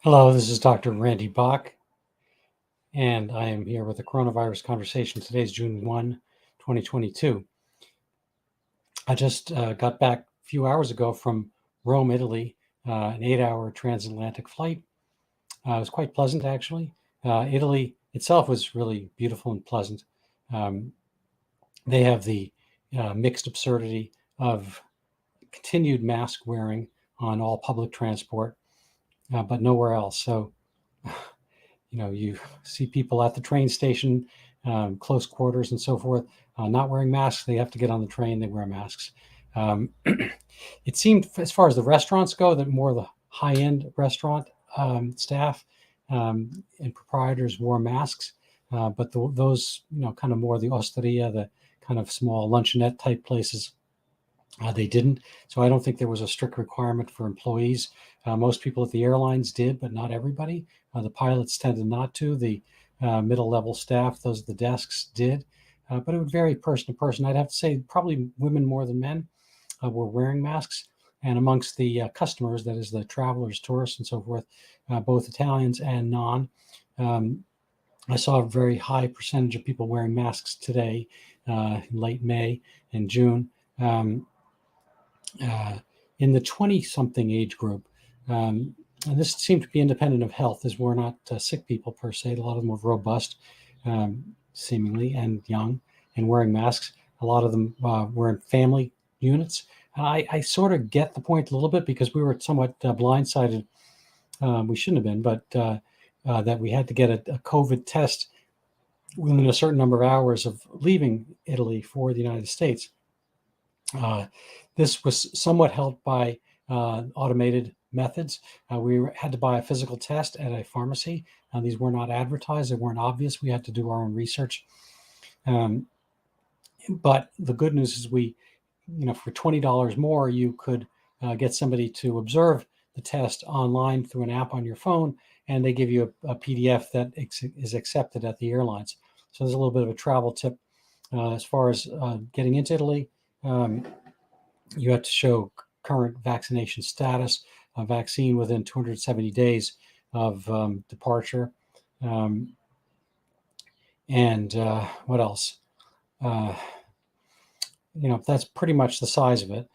Hello, this is Dr. Randy Bach, and I am here with a coronavirus conversation. Today is June 1, 2022. I just got back a few hours ago from Rome, Italy, an 8-hour transatlantic flight. It was quite pleasant, actually. Italy itself was really beautiful and pleasant. Um, they have the mixed absurdity of continued mask wearing on all public transport, but nowhere else. So you see people at the train station, close quarters and so forth, not wearing masks. They have to get on the train, they wear masks. It seemed, as far as the restaurants go, that more of the high-end restaurant staff and proprietors wore masks, but those, kind of more the osteria, the kind of small luncheonette type places, they didn't. So I don't think there was a strict requirement for employees. Most people at the airlines did, but not everybody. The pilots tended not to. The middle level staff, those at the desks, did. But it would vary person to person. I'd have to say probably women more than men were wearing masks. And amongst the customers, that is the travelers, tourists, and so forth, both Italians and non, I saw a very high percentage of people wearing masks today, in late May and June. In the 20-something age group, and this seemed to be independent of health, as we're not sick people per se. A lot of them were robust, seemingly, and young, and wearing masks. A lot of them were in family units. And I sort of get the point a little bit, because we were somewhat blindsided. We shouldn't have been, but that we had to get a COVID test within a certain number of hours of leaving Italy for the United States. This was somewhat helped by automated methods. We had to buy a physical test at a pharmacy. These were not advertised. They weren't obvious. We had to do our own research. But the good news is for $20 more, you could get somebody to observe the test online through an app on your phone, and they give you a PDF that is accepted at the airlines. So there's a little bit of a travel tip. As far as getting into Italy, you have to show current vaccination status, a vaccine within 270 days of departure. And what else? That's pretty much the size of it.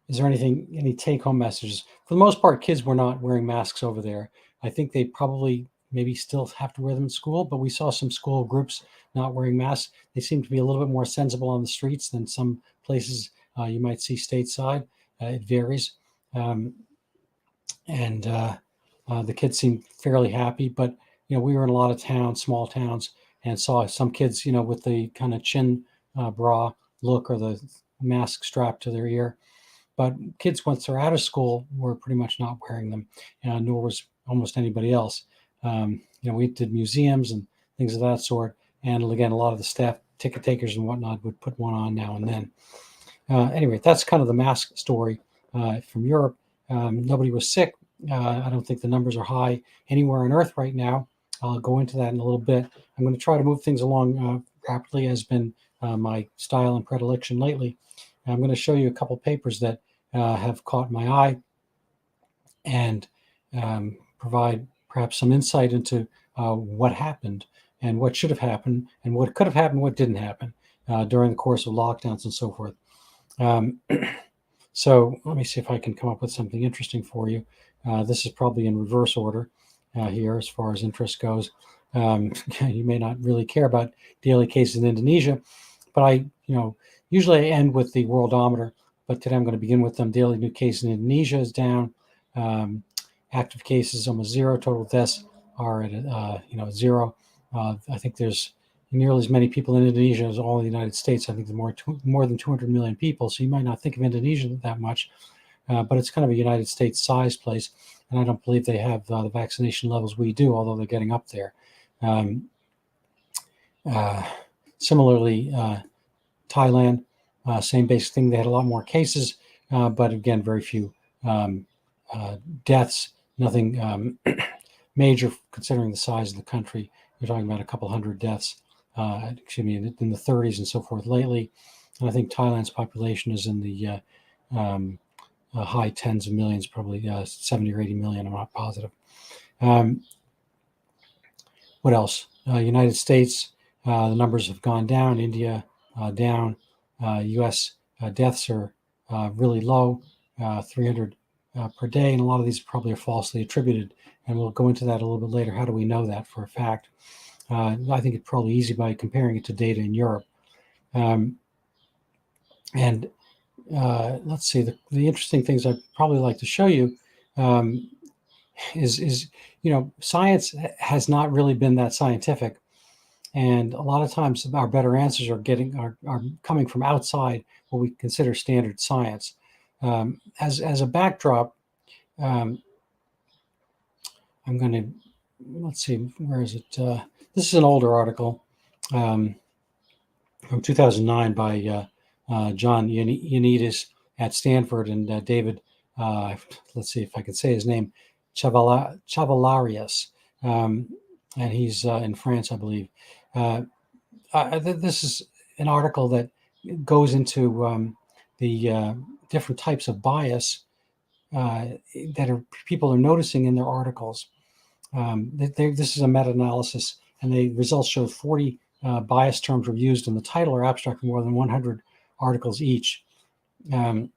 Is there any take-home messages? For the most part, kids were not wearing masks over there. I think they probably maybe still have to wear them in school, but we saw some school groups not wearing masks. They seem to be a little bit more sensible on the streets than some places you might see stateside. It varies. And the kids seemed fairly happy, but we were in a lot of towns, small towns, and saw some kids, with the kind of chin bra look, or the mask strapped to their ear. But kids, once they're out of school, were pretty much not wearing them, nor was almost anybody else. We did museums and things of that sort. And again, a lot of the staff, ticket takers and whatnot, would put one on now and then. Anyway, that's kind of the mask story from Europe. Nobody was sick. I don't think the numbers are high anywhere on Earth right now. I'll go into that in a little bit. I'm going to try to move things along rapidly, has been my style and predilection lately. I'm going to show you a couple papers that have caught my eye, and provide perhaps some insight into what happened and what should have happened and what could have happened, what didn't happen during the course of lockdowns and so forth. So let me see if I can come up with something interesting for you. This is probably in reverse order here as far as interest goes. You may not really care about daily cases in Indonesia, but usually I end with the worldometer, but today I'm going to begin with them. Daily new cases in Indonesia is down. Active cases almost zero. Total deaths are at zero. I think there's nearly as many people in Indonesia as all the United States. I think there's more than 200 million people. So you might not think of Indonesia that much, but it's kind of a United States size place. And I don't believe they have the vaccination levels we do, although they're getting up there. Similarly, Thailand, same basic thing. They had a lot more cases, but again, very few deaths. Nothing major considering the size of the country. You're talking about a couple hundred deaths, in the 30s and so forth lately. And I think Thailand's population is in the high tens of millions, probably 70 or 80 million. I'm not positive. What else? United States, the numbers have gone down. India, down. U.S. Deaths are really low, 300 per day, and a lot of these probably are falsely attributed. And we'll go into that a little bit later. How do we know that for a fact? I think it's probably easy by comparing it to data in Europe. Let's see, the interesting things I'd probably like to show you is science has not really been that scientific, and a lot of times our better answers are coming from outside what we consider standard science. As a backdrop, I'm going to, let's see, where is it? This is an older article from 2009 by John Ioannidis at Stanford and David, let's see if I can say his name, Chavallarias, and he's in France, I believe. This is an article that goes into the different types of bias that people are noticing in their articles. This is a meta-analysis, and the results show 40 bias terms were used in the title or abstract for more than 100 articles each. And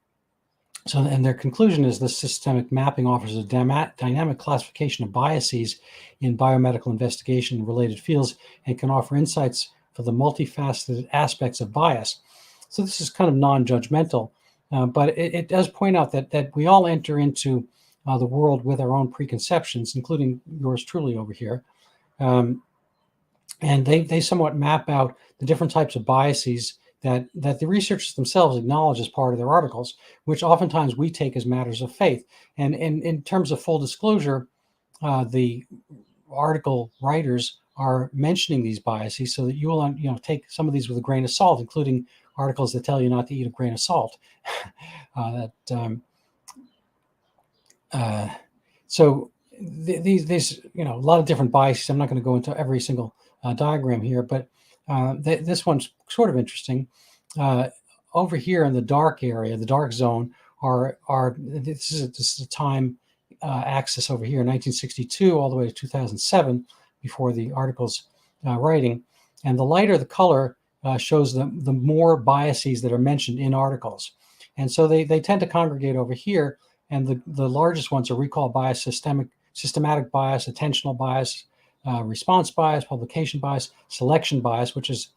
their conclusion is this systemic mapping offers a dynamic classification of biases in biomedical investigation and related fields, and can offer insights for the multifaceted aspects of bias. So this is kind of non-judgmental, but it does point out that we all enter into the world with our own preconceptions, including yours truly over here. And they somewhat map out the different types of biases that the researchers themselves acknowledge as part of their articles, which oftentimes we take as matters of faith. And in terms of full disclosure, the article writers are mentioning these biases so that you will take some of these with a grain of salt, including articles that tell you not to eat a grain of salt. So these a lot of different biases. I'm not going to go into every single diagram here, but this one's sort of interesting. Over here in the dark area, the dark zone, this is a time axis over here, 1962 all the way to 2007, before the article's writing. And the lighter the color shows the more biases that are mentioned in articles. And so they tend to congregate over here. And the largest ones are recall bias, systematic bias, attentional bias, response bias, publication bias, selection bias, which is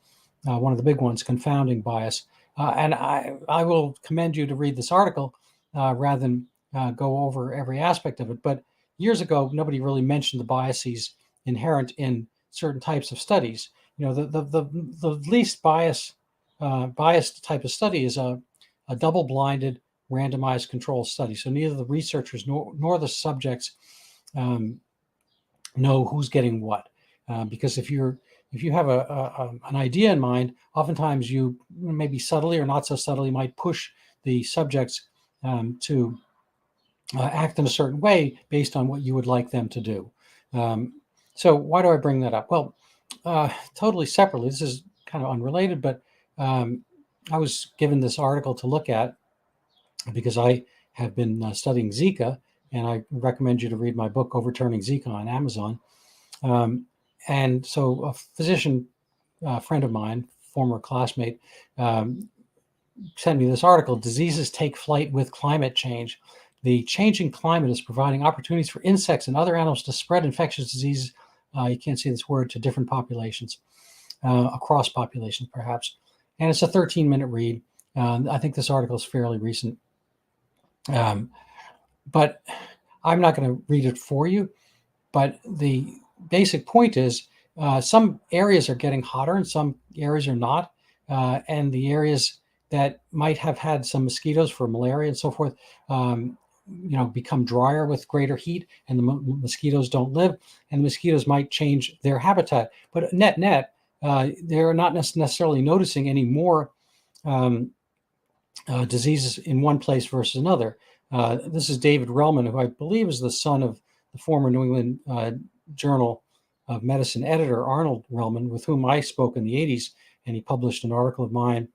one of the big ones, confounding bias. And I will commend you to read this article rather than go over every aspect of it. But years ago, nobody really mentioned the biases inherent in certain types of studies. The least biased type of study is a double-blinded randomized control study. So neither the researchers nor the subjects know who's getting what, because if you have an idea in mind, oftentimes you maybe subtly or not so subtly might push the subjects to act in a certain way based on what you would like them to do. So why do I bring that up? Well, totally separately, this is kind of unrelated, but I was given this article to look at because I have been studying Zika, and I recommend you to read my book, Overturning Zika, on Amazon. And so a physician friend of mine, former classmate, sent me this article, Diseases Take Flight with Climate Change. The changing climate is providing opportunities for insects and other animals to spread infectious diseases, you can't see this word, to different populations, across populations perhaps. And it's a 13-minute read. I think this article is fairly recent. But I'm not going to read it for you. But the basic point is some areas are getting hotter and some areas are not. And the areas that might have had some mosquitoes for malaria and so forth, become drier with greater heat, and the mosquitoes don't live, and the mosquitoes might change their habitat. But net, they're not necessarily noticing any more diseases in one place versus another. This is David Relman, who I believe is the son of the former New England Journal of Medicine editor, Arnold Relman, with whom I spoke in the 80s, and he published an article of mine,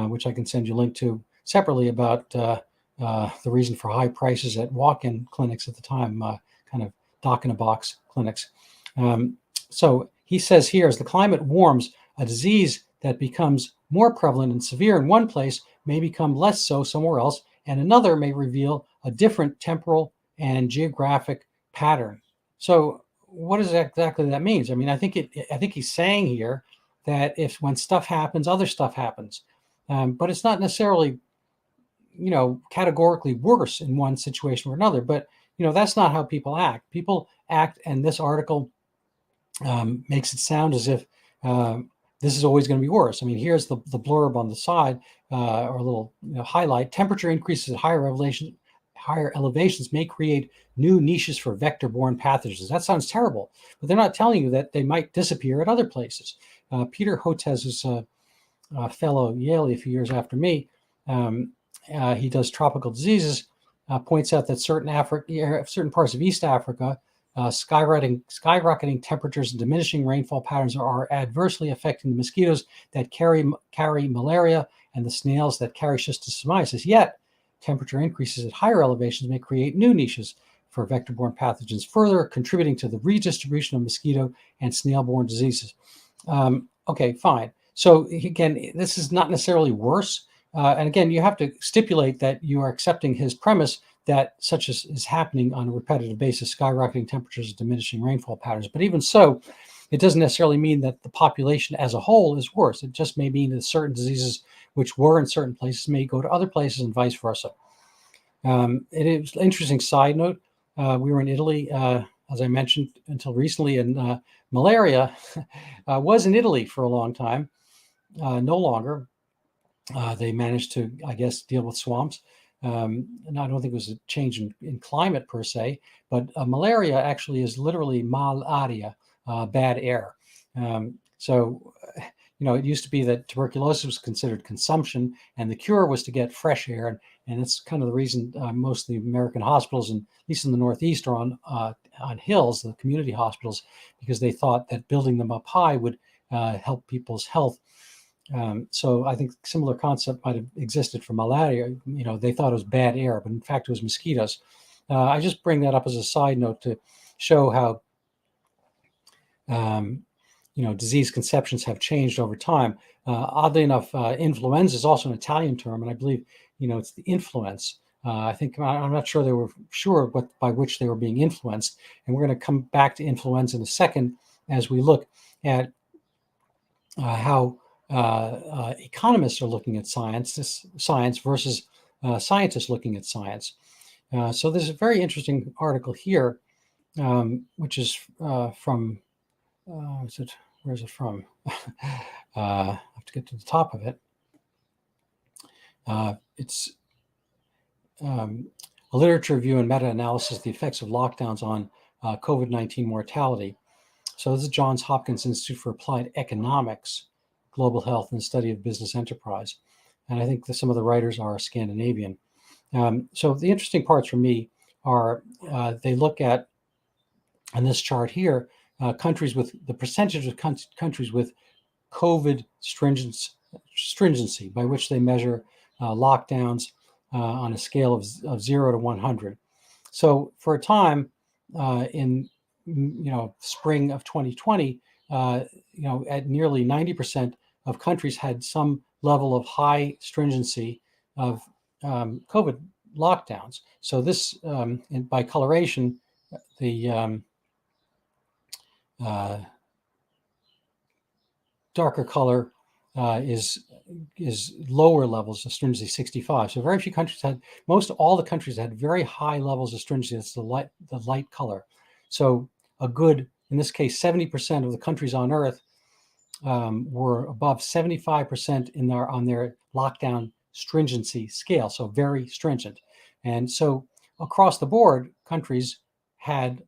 which I can send you a link to separately, about the reason for high prices at walk-in clinics at the time, kind of dock-in-a-box clinics. So he says here, as the climate warms, a disease that becomes more prevalent and severe in one place may become less so somewhere else, and another may reveal a different temporal and geographic pattern. So what does exactly that mean? I mean, I think he's saying here that when stuff happens, other stuff happens, but it's not necessarily, categorically worse in one situation or another. But that's not how people act. People act, and this article makes it sound as if this is always going to be worse. I mean, here's the blurb on the side, or a little highlight. Temperature increases at higher elevations may create new niches for vector-borne pathogens. That sounds terrible, but they're not telling you that they might disappear at other places. Peter Hotez, who's a fellow at Yale a few years after me, he does tropical diseases, points out that certain parts of East Africa, skyrocketing temperatures and diminishing rainfall patterns are adversely affecting the mosquitoes that carry malaria and the snails that carry schistosomiasis. Yet, temperature increases at higher elevations may create new niches for vector-borne pathogens, further contributing to the redistribution of mosquito and snail-borne diseases. Okay, fine. So again, this is not necessarily worse. And again, you have to stipulate that you are accepting his premise that such is happening on a repetitive basis, skyrocketing temperatures and diminishing rainfall patterns. But even so, it doesn't necessarily mean that the population as a whole is worse. It just may mean that certain diseases which were in certain places may go to other places and vice versa. It is an interesting side note. We were in Italy, as I mentioned, until recently, and malaria was in Italy for a long time. No longer. They managed to, I guess, deal with swamps. And I don't think it was a change in climate per se, but malaria actually is literally malaria, bad air. So it used to be that tuberculosis was considered consumption, and the cure was to get fresh air. And it's kind of the reason most of the American hospitals, and at least in the Northeast, are on hills, the community hospitals, because they thought that building them up high would help people's health. So I think similar concept might have existed for malaria. They thought it was bad air, but in fact it was mosquitoes. I just bring that up as a side note to show how disease conceptions have changed over time. Oddly enough, influenza is also an Italian term, and I believe it's the influence. I think I'm not sure they were sure by which they were being influenced, and we're going to come back to influenza in a second as we look at how economists are looking at science versus scientists looking at science. So there's a very interesting article here, which is from, where's it from? I have to get to the top of it. It's a literature review and meta-analysis of the effects of lockdowns on COVID-19 mortality. So this is Johns Hopkins Institute for Applied Economics, Global Health and the Study of Business Enterprise. And I think some of the writers are Scandinavian. So the interesting parts for me are they look at, on this chart here, countries with the percentage of countries with COVID stringency, by which they measure lockdowns on a scale of 0 to 100. So for a time in spring of 2020, at nearly 90% of countries had some level of high stringency of COVID lockdowns. So this, by coloration, the darker color is lower levels of stringency, 65. So very few countries all the countries had very high levels of stringency. That's the light color. So a good, in this case, 70% of the countries on Earth were above 75% on their lockdown stringency scale, so very stringent. And so across the board, countries had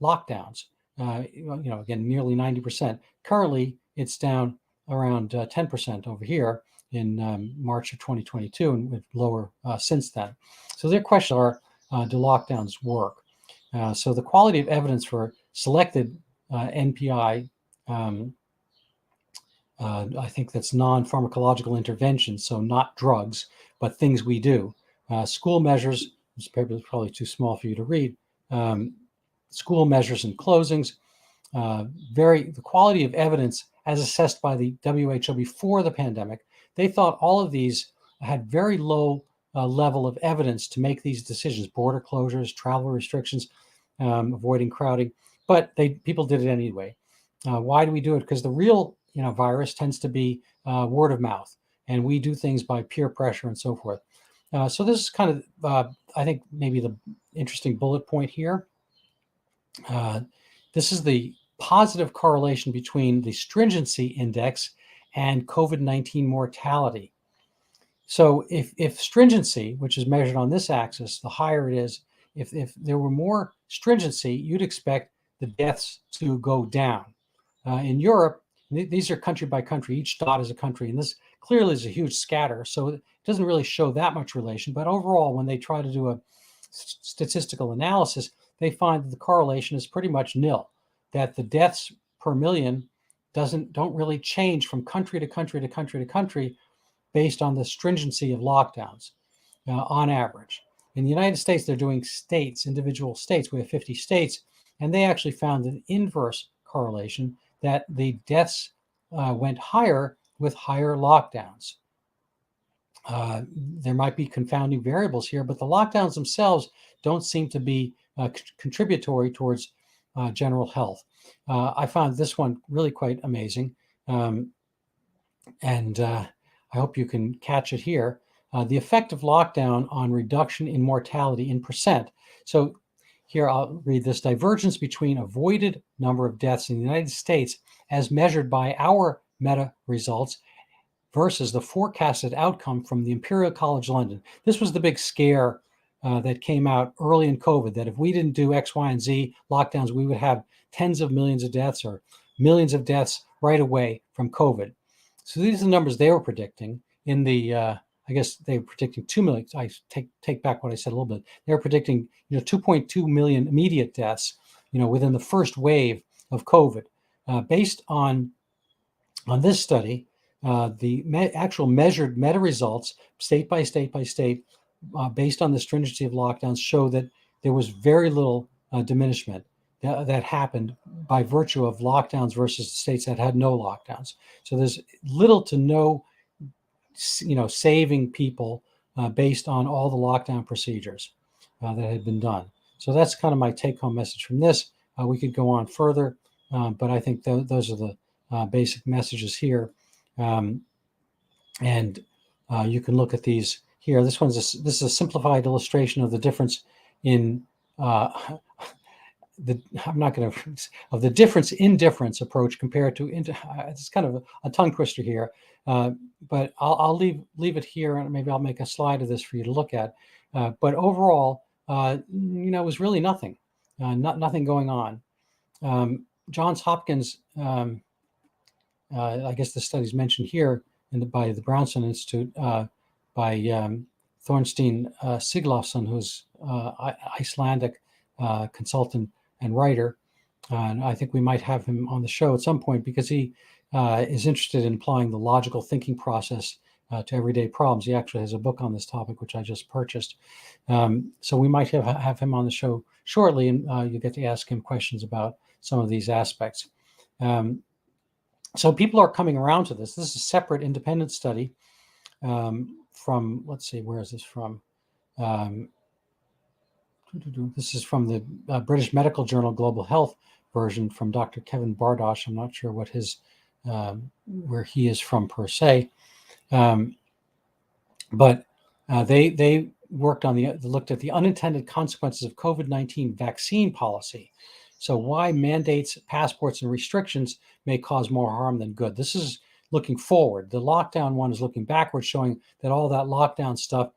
lockdowns. Again, nearly 90%. Currently, it's down around 10% over here in March of 2022, and with lower since then. So their questions are, do lockdowns work? So the quality of evidence for selected NPI, I think that's non-pharmacological interventions, so not drugs, but things we do, School measures, this paper is probably too small for you to read. School measures and closings, the quality of evidence as assessed by the WHO before the pandemic. They thought all of these had very low level of evidence to make these decisions: border closures, travel restrictions, avoiding crowding. But people did it anyway. Why do we do it? Because the real virus tends to be word of mouth, and we do things by peer pressure and so forth. So this is kind of, I think, maybe the interesting bullet point here. This is the positive correlation between the stringency index and COVID-19 mortality. So if stringency, which is measured on this axis, the higher it is, if there were more stringency, you'd expect the deaths to go down. In Europe, these are country by country. Each dot is a country, and this clearly is a huge scatter, so it doesn't really show that much relation. But overall, when they try to do a statistical analysis, they find that the correlation is pretty much nil, that the deaths per million don't really change from country to country to country to country based on the stringency of lockdowns on average. In the United States, they're doing states, individual states. We have 50 states, and they actually found an inverse correlation, that the deaths went higher with higher lockdowns. There might be confounding variables here, but the lockdowns themselves don't seem to be contributory towards general health. I found this one really quite amazing, and I hope you can catch it here. The effect of lockdown on reduction in mortality in percent. So here I'll read this: divergence between avoided number of deaths in the United States as measured by our meta results versus the forecasted outcome from the Imperial College London. This was the big scare that came out early in COVID, that if we didn't do X, Y, and Z lockdowns, we would have tens of millions of deaths or millions of deaths right away from COVID. So these are the numbers they were predicting. In the, I guess they were predicting 2 million. I take back what I said a little bit. They were predicting 2.2 million immediate deaths within the first wave of COVID. Based on this study, the actual measured meta results, state by state by state, based on the stringency of lockdowns, show that there was very little diminishment that happened by virtue of lockdowns versus the states that had no lockdowns. So there's little to no, saving people based on all the lockdown procedures that had been done. So that's kind of my take-home message from this. We could go on further, but I think those are the basic messages here. And you can look at these here. This is a simplified illustration of the difference in of the difference in difference approach compared to it's kind of a tongue twister here, but I'll leave it here, and maybe I'll make a slide of this for you to look at. But overall, it was really nothing, nothing going on. Johns Hopkins, I guess the studies mentioned here by the Brownson Institute, by Thorstein Siglaufsson, who's Icelandic consultant and writer. And I think we might have him on the show at some point, because he is interested in applying the logical thinking process to everyday problems. He actually has a book on this topic, which I just purchased. So we might have him on the show shortly, and you get to ask him questions about some of these aspects. So people are coming around to this. This is a separate independent study from, let's see, where is this from? This is from the British Medical Journal Global Health version, from Dr. Kevin Bardosh. I'm not sure what his where he is from per se, but they worked on looked at the unintended consequences of COVID-19 vaccine policy. So why mandates, passports, and restrictions may cause more harm than good. This is looking forward. The lockdown one is looking backwards, showing that all that lockdown stuff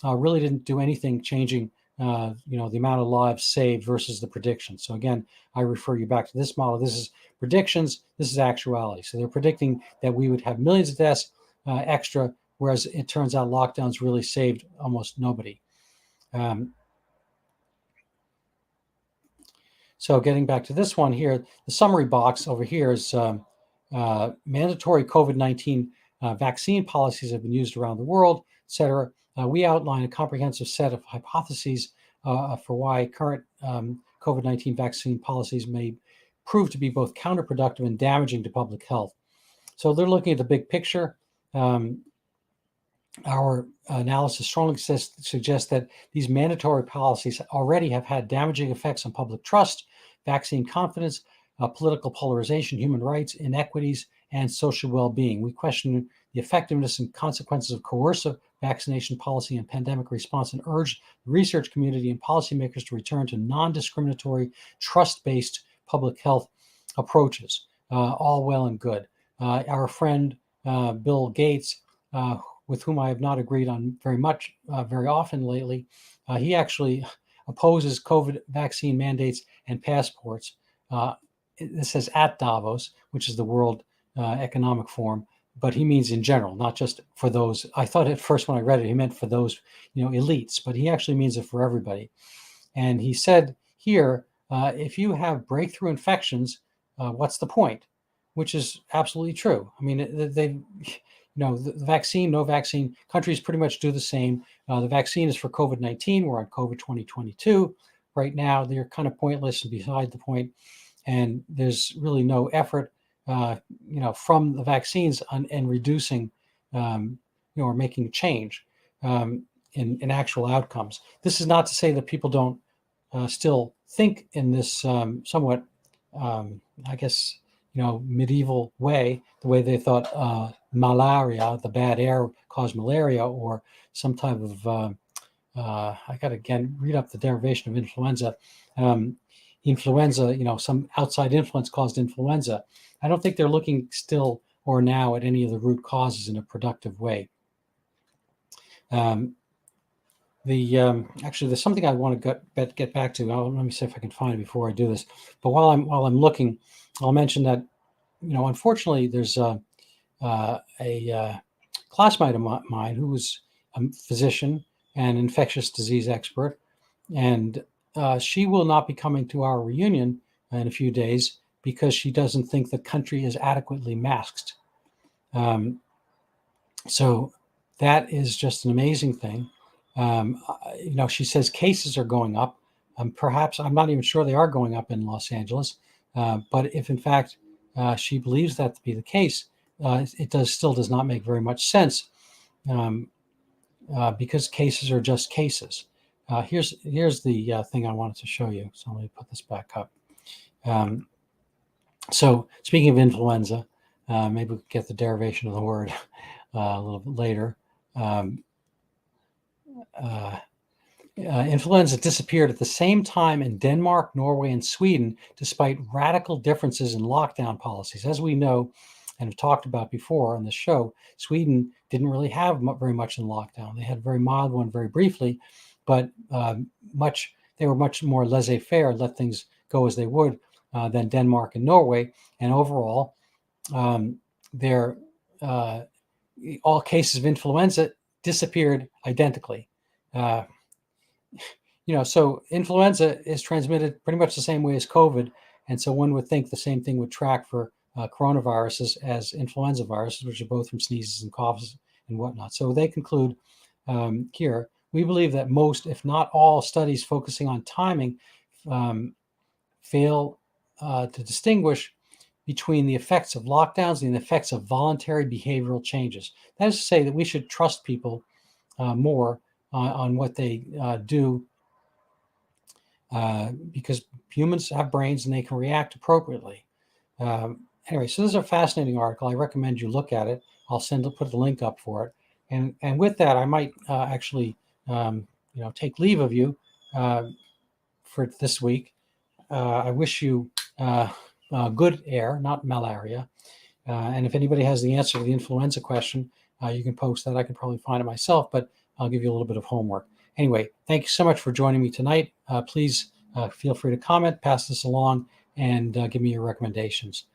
really didn't do anything, changing the amount of lives saved versus the predictions. So again, I refer you back to this model. This is predictions. This is actuality. So they're predicting that we would have millions of deaths extra, whereas it turns out lockdowns really saved almost nobody. So getting back to this one here, the summary box over here is mandatory COVID-19 vaccine policies have been used around the world, et cetera. we outline a comprehensive set of hypotheses for why current COVID-19 vaccine policies may prove to be both counterproductive and damaging to public health. So they're looking at the big picture. Our analysis strongly suggests that these mandatory policies already have had damaging effects on public trust, vaccine confidence, political polarization, human rights, inequities, and social well-being. We question the effectiveness and consequences of coercive vaccination policy and pandemic response and urge the research community and policymakers to return to non-discriminatory, trust-based public health approaches. All well and good. Our friend Bill Gates, with whom I have not agreed on very often lately, he actually opposes COVID vaccine mandates and passports. This says at Davos, which is the World Economic Forum, but he means in general, not just for those. I thought at first when I read it, he meant for those, elites, but he actually means it for everybody. And he said here, if you have breakthrough infections, what's the point? Which is absolutely true. I mean, the vaccine, no vaccine, countries pretty much do the same. The vaccine is for COVID-19. We're on COVID 2022 right now. They're kind of pointless and beside the point. And there's really no effort, from the vaccines and reducing, or making change in actual outcomes. This is not to say that people don't still think in this somewhat, medieval way, the way they thought malaria, the bad air, caused malaria, or some type of, I got to again read up the derivation of influenza. Some outside influence caused influenza. I don't think they're looking still or now at any of the root causes in a productive way. Actually, there's something I want to get back to. Let me see if I can find it before I do this. But while I'm looking, I'll mention that, unfortunately, there's a classmate of mine who was a physician and infectious disease expert, and she will not be coming to our reunion in a few days because she doesn't think the country is adequately masked. So that is just an amazing thing. She says cases are going up. Perhaps, I'm not even sure they are going up in Los Angeles. But if in fact she believes that to be the case, it still does not make very much sense because cases are just cases. Here's the thing I wanted to show you. So let me put this back up. So speaking of influenza, maybe we could get the derivation of the word a little bit later. Influenza disappeared at the same time in Denmark, Norway, and Sweden, despite radical differences in lockdown policies. As we know and have talked about before on the show, Sweden didn't really have very much in lockdown. They had a very mild one very briefly, but they were much more laissez-faire, let things go as they would, than Denmark and Norway. And overall, all cases of influenza disappeared identically. So influenza is transmitted pretty much the same way as COVID. And so one would think the same thing would track for coronaviruses as influenza viruses, which are both from sneezes and coughs and whatnot. So they conclude here, we believe that most, if not all, studies focusing on timing fail to distinguish between the effects of lockdowns and the effects of voluntary behavioral changes. That is to say that we should trust people more on what they do because humans have brains and they can react appropriately. Anyway, so this is a fascinating article. I recommend you look at it. I'll put the link up for it. And with that, I might actually take leave of you for this week. I wish you good air, not malaria. And if anybody has the answer to the influenza question, you can post that. I can probably find it myself, but I'll give you a little bit of homework. Anyway, thank you so much for joining me tonight. Please feel free to comment, pass this along, and give me your recommendations.